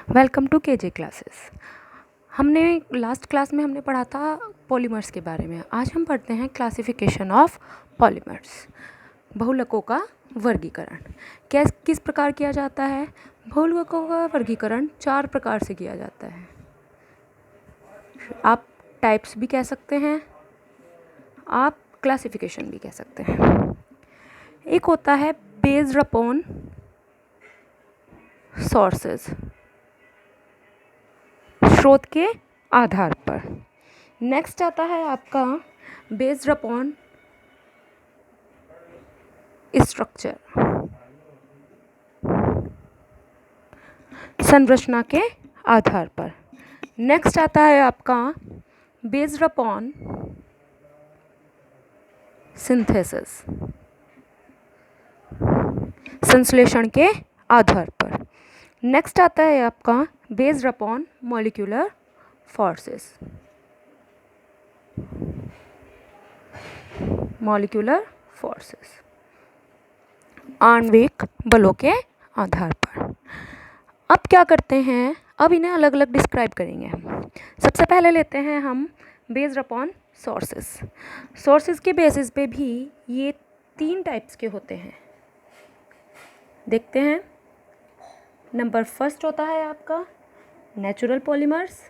Welcome to KJ classes. हमने last class में हमने पढ़ा था पॉलीमर्स के बारे में। आज हम पढ़ते हैं क्लासिफिकेशन ऑफ पॉलीमर्स, बहुलकों का वर्गीकरण। किस प्रकार किया जाता है? बहुलकों का वर्गीकरण 4 प्रकार से किया जाता है। आप टाइप्स भी कह सकते हैं, आप क्लासिफिकेशन भी कह सकते हैं। एक होता है बेस्ड अपॉन सोर्सेज, स्रोत के आधार पर। नेक्स्ट आता है आपका बेस्ड अपॉन स्ट्रक्चर, संरचना के आधार पर। नेक्स्ट आता है आपका बेस्ड अपॉन सिंथेसिस, संश्लेषण के आधार पर। नेक्स्ट आता है आपका based upon molecular forces, molecular forces, आणविक बलों के आधार पर। अब क्या करते हैं, अब इन्हें अलग अलग डिस्क्राइब करेंगे हम। सबसे पहले लेते हैं हम बेस्ड अपॉन सोर्सेस। सोर्सेस के बेसिस पे भी ये 3 टाइप्स के होते हैं, देखते हैं। नंबर फर्स्ट होता है आपका natural polymers,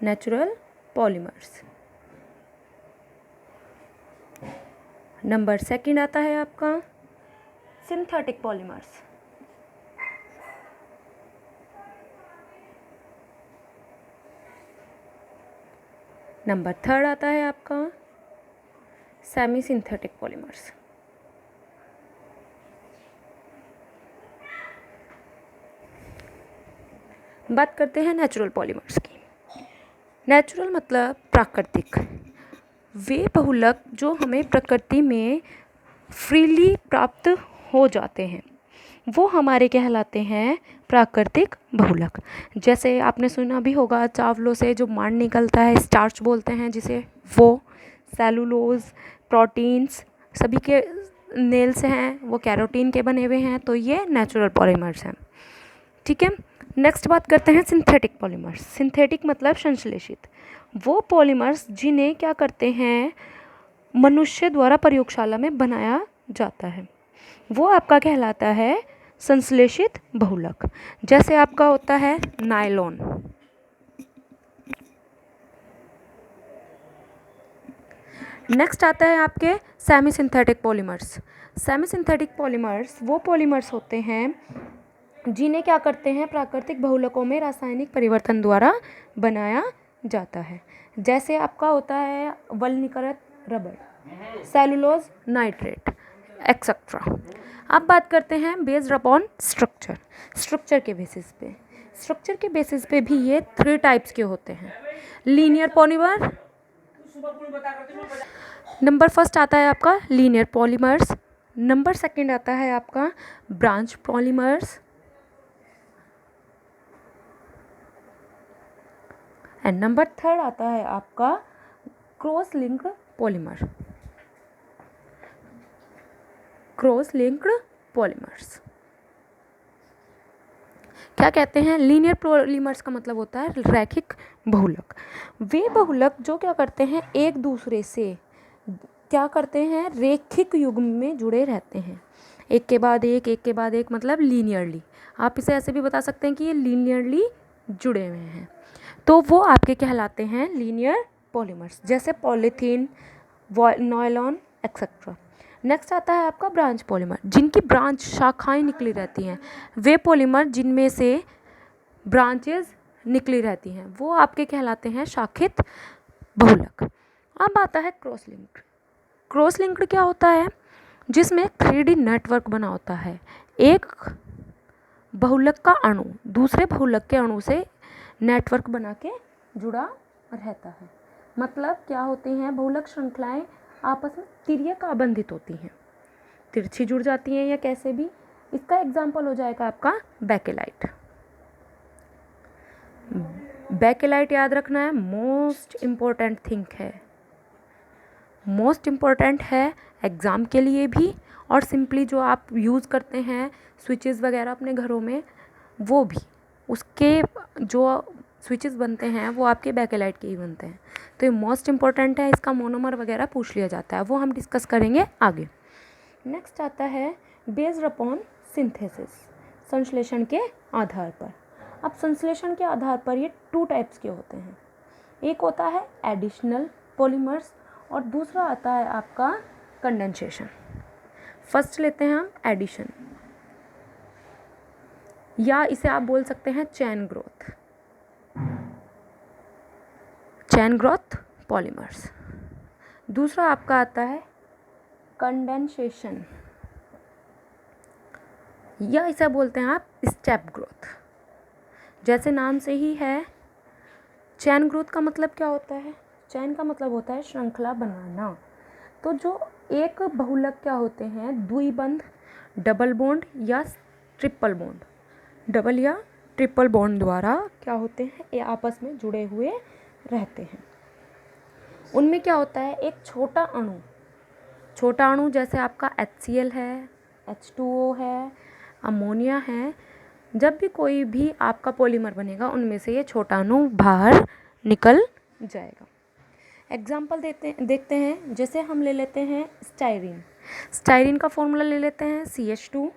natural polymers. Number second आता है आपका सिंथेटिक पॉलीमर्स। नंबर थर्ड आता है आपका सेमी सिंथेटिक पॉलीमर्स। बात करते हैं नेचुरल पॉलीमर्स की। नेचुरल मतलब प्राकृतिक, वे बहुलक जो हमें प्रकृति में फ्रीली प्राप्त हो जाते हैं, वो हमारे कहलाते हैं प्राकृतिक बहुलक। जैसे आपने सुना भी होगा, चावलों से जो मांड निकलता है, स्टार्च बोलते हैं जिसे, वो सेलुलोज, प्रोटीन्स, सभी के नेल्स हैं वो कैरोटीन के बने हुए हैं, तो ये नेचुरल पॉलीमर्स हैं। ठीक है। नेक्स्ट बात करते हैं सिंथेटिक पॉलीमर्स। सिंथेटिक मतलब संश्लेषित, वो पॉलीमर्स जिन्हें क्या करते हैं, मनुष्य द्वारा प्रयोगशाला में बनाया जाता है, वो आपका कहलाता है संश्लेषित बहुलक। जैसे आपका होता है नायलॉन। नेक्स्ट आता है आपके semi synthetic polymers. Semi synthetic polymers वो पॉलीमर्स होते हैं जिन्हें क्या करते हैं, प्राकृतिक बहुलकों में रासायनिक परिवर्तन द्वारा बनाया जाता है। जैसे आपका होता है वल्नीकृत रबर, सेलुलोज नाइट्रेट, एक्सेट्रा। अब बात करते हैं बेस्ड अपॉन स्ट्रक्चर। स्ट्रक्चर के बेसिस पे, स्ट्रक्चर के बेसिस पे भी ये 3 टाइप्स के होते हैं। लीनियर पॉलीमर, नंबर फर्स्ट आता है आपका लीनियर पॉलीमर्स। नंबर सेकंड आता है आपका branch polymers, and number third आता है आपका cross linked polymer, cross linked polymers. क्या कहते हैं, लीनियर पॉलीमर्स का मतलब होता है रैखिक बहुलक। वे बहुलक जो क्या करते हैं, एक दूसरे से क्या करते हैं, रेखिक युग्म में जुड़े रहते हैं, एक के बाद एक, एक के बाद एक, मतलब लीनियरली। आप इसे ऐसे भी बता सकते हैं कि ये लीनियरली जुड़े हुए हैं, तो वो आपके कहलाते हैं लीनियर पॉलीमर्स, जैसे पॉलीथीन, नायलॉन, एक्सेट्रा। नेक्स्ट आता है आपका ब्रांच पॉलीमर, जिनकी ब्रांच शाखाएं निकली रहती हैं, वे पॉलीमर जिनमें से ब्रांचेस निकली रहती हैं, वो आपके कहलाते हैं शाखित बहुलक। अब आता है क्रॉस लिंक्ड। क्रॉस लिंक्ड क्या होता है, जिसमें 3D नेटवर्क बना होता है। एक बहुलक का अणु दूसरे बहुलक के अणु से नेटवर्क बना के जुड़ा रहता है। मतलब क्या होती हैं, बहुलक श्रृंखलाएं आपस में तिर्यक आबंधित होती हैं, तिरछी जुड़ जाती हैं या कैसे भी। इसका एग्जाम्पल हो जाएगा आपका बेकेलाइट। बेकेलाइट याद रखना है, मोस्ट इम्पोर्टेंट थिंग है, मोस्ट इम्पोर्टेंट है एग्ज़ाम के लिए भी और सिंपली जो आप यूज़ करते हैं स्विचेस वगैरह अपने घरों में, वो भी उसके जो स्विचेस बनते हैं वो आपके बेकेलाइट के ही बनते हैं। तो ये मोस्ट इम्पॉर्टेंट है, इसका मोनोमर वगैरह पूछ लिया जाता है, वो हम डिस्कस करेंगे आगे। नेक्स्ट आता है बेस्ड अपॉन सिंथेसिस, संश्लेषण के आधार पर। अब संश्लेषण के आधार पर ये 2 टाइप्स के होते हैं, एक होता है एडिशनल पॉलीमर्स और दूसरा आता है आपका कंडेंसेशन। फर्स्ट लेते हैं हम एडिशन, या इसे आप बोल सकते हैं चैन ग्रोथ पॉलीमर्स। दूसरा आपका आता है कंडेंसेशन, या इसे बोलते हैं आप स्टेप ग्रोथ। जैसे नाम से ही है, चैन ग्रोथ का मतलब क्या होता है? चैन का मतलब होता है श्रृंखला बनाना। तो जो एक बहुलक क्या होते हैं, द्विबंध, डबल बॉन्ड या ट्रिपल बॉन्ड, डबल या ट्रिपल बॉन्ड द्वारा क्या होते हैं, ये आपस में जुड़े हुए रहते हैं। उनमें क्या होता है, एक छोटा अणु जैसे आपका HCl है, H2O है, अमोनिया है, जब भी कोई भी आपका पॉलीमर बनेगा उनमें से ये छोटा अणु बाहर निकल जाएगा। एग्जाम्पल देखते हैं, जैसे हम ले लेते हैं स्टायरीन का फॉर्मूला ले लेते हैं CH2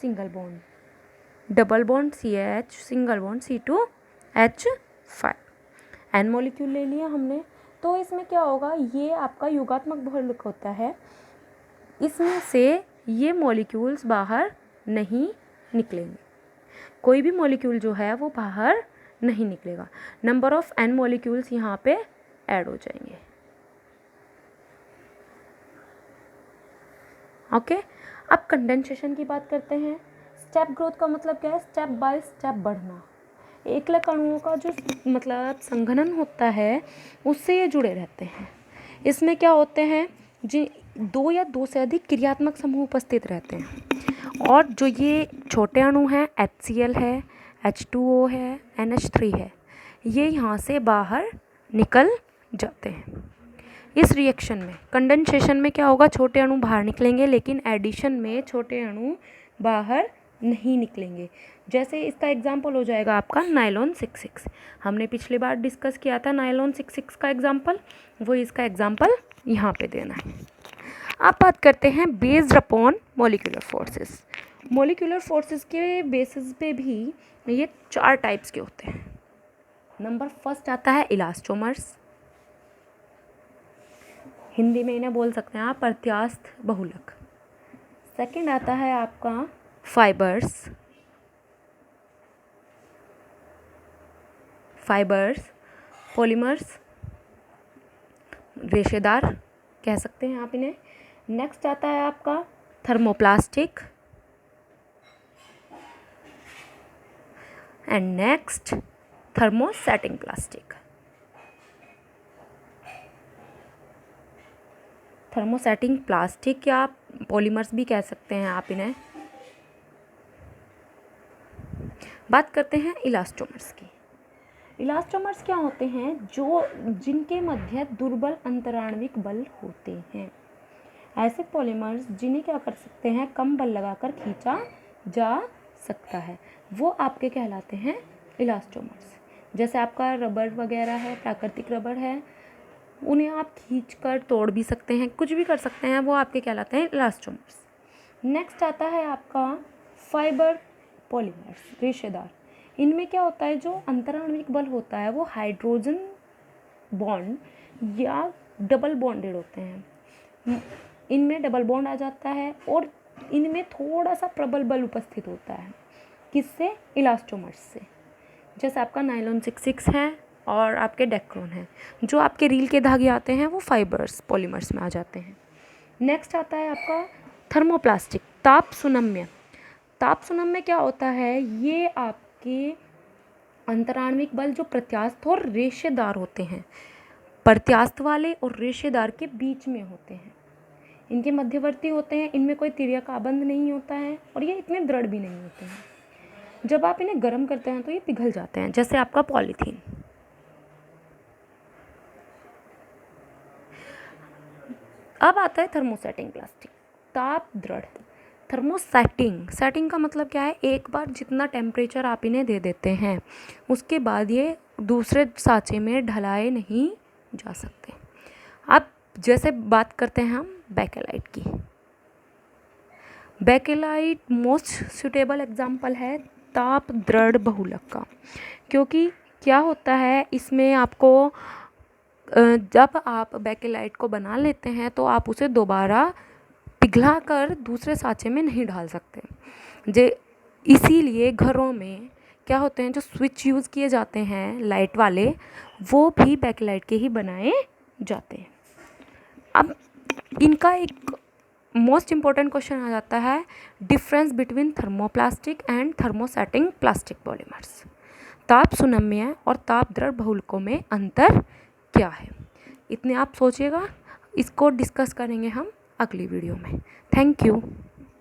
single bond, double bond CH single bond C2H5, N molecule ले लिया हमने। तो इसमें क्या होगा, ये आपका युगात्मक बहुलक होता है, इसमें से ये मॉलिक्यूल्स बाहर नहीं निकलेंगे, कोई भी मॉलिक्यूल जो है वो बाहर नहीं निकलेगा। नंबर ऑफ N मॉलिक्यूल्स यहाँ पे ऐड हो जाएंगे। ओके, अब कंडेंसेशन की बात करते हैं। स्टेप ग्रोथ का मतलब क्या है, स्टेप बाय स्टेप बढ़ना। एकलक अणुओं का जो मतलब संघनन होता है उससे ये जुड़े रहते हैं। इसमें क्या होते हैं, जी 2 या 2 से अधिक क्रियात्मक समूह उपस्थित रहते हैं, और जो ये छोटे अणु हैं HCl है, H2O है, NH3 है, ये यहाँ से बाहर निकल जाते हैं। इस रिएक्शन में, कंडेंसेशन में क्या होगा, छोटे अणु बाहर निकलेंगे, लेकिन एडिशन में छोटे अणु बाहर नहीं निकलेंगे। जैसे इसका एग्जाम्पल हो जाएगा आपका नायलॉन 66, हमने पिछली बार डिस्कस किया था नायलॉन 66 का एग्जाम्पल, वो इसका एग्जाम्पल यहाँ पे देना है। अब बात करते हैं based upon molecular forces. Molecular forces के बेसिस पे भी ये 4 टाइप्स के होते हैं। नंबर फर्स्ट आता है इलास्टोमर्स, हिंदी में इन्हें बोल सकते हैं आप प्रत्यास्थ बहुलक। सेकंड आता है आपका फाइबर्स, पॉलीमर्स, रेशेदार कह सकते हैं आप इन्हें। नेक्स्ट आता है आपका thermoplastic, and next thermosetting plastic. Thermosetting plastic या पॉलीमर्स भी कह सकते हैं आप इन्हें। बात करते हैं इलास्टोमर्स की। इलास्टोमर्स क्या होते हैं, जो जिनके मध्य दुर्बल अंतराण्विक बल होते हैं। ऐसे पॉलीमर्स जिन्हें क्या कर सकते हैं, कम बल लगाकर खींचा जा सकता है, वो आपके कहलाते हैं इलास्टोमर्स। जैसे आपका रबर वगैरह है, प्राकृतिक रबर है, उन्हें आप खींचकर तोड़ भी सकते हैं, कुछ भी कर सकते हैं, वो आपके कहलाते हैं इलास्टोमर्स। नेक्स्ट आता है आपका फाइबर पॉलीमर्स, रेशेदार। इनमें क्या होता है, जो अंतराण्विक बल होता है वो हाइड्रोजन बॉन्ड या डबल बॉन्डेड होते हैं, इनमें डबल बॉन्ड आ जाता है, और इनमें थोड़ा सा प्रबल बल उपस्थित होता है। किससे? इलास्टोमर्स से। जैसे आपका नायलॉन 66 है और आपके डेक्रोन है, जो आपके रील के धागे आते हैं वो फाइबर्स पॉलीमर्स में आ जाते हैं। नेक्स्ट आता है आपका थर्मोप्लास्टिक, ताप सुनम्य। ताप सुनम्य क्या होता है, ये आपके अंतराण्विक बल जो प्रत्यास्थ और रेशेदार होते हैं, प्रत्यास्थ वाले और रेशेदार के बीच में होते हैं, इनके मध्यवर्ती होते हैं, इनमें कोई तिर्यक आबंध नहीं होता है, और ये इतने दृढ़ भी नहीं होते हैं। जब आप इन्हें गर्म करते हैं तो ये पिघल जाते हैं, जैसे आपका पॉलीथीन। अब आता है थर्मोसेटिंग प्लास्टिक। ताप दृढ़ सेटिंग का मतलब क्या है, एक बार जितना टेम्परेचर आप इन्हें दे देते हैं उसके बाद ये दूसरे सांचे में ढलाए नहीं जा सकते। अब जैसे बात करते हैं हम बेकेलाइट की। बेकेलाइट मोस्ट सूटेबल एग्जाम्पल है ताप दृढ़ बहुलक का, क्योंकि क्या होता है इसमें आपको जब आप बेकेलाइट को बना लेते हैं तो आप उसे दोबारा पिघला कर दूसरे सांचे में नहीं डाल सकते। इसीलिए घरों में क्या होते हैं, जो स्विच यूज़ किए जाते हैं लाइट वाले, वो भी बैकलाइट के ही बनाए जाते हैं। अब इनका एक मोस्ट इम्पॉर्टेंट क्वेश्चन आ जाता है, difference between thermoplastic and thermosetting plastic polymers. ताप सुनम्य और ताप दृढ़ बहुलकों में अंतर क्या है, इतने आप सोचिएगा। इसको डिस्कस करेंगे हम अगली वीडियो में। Thank you.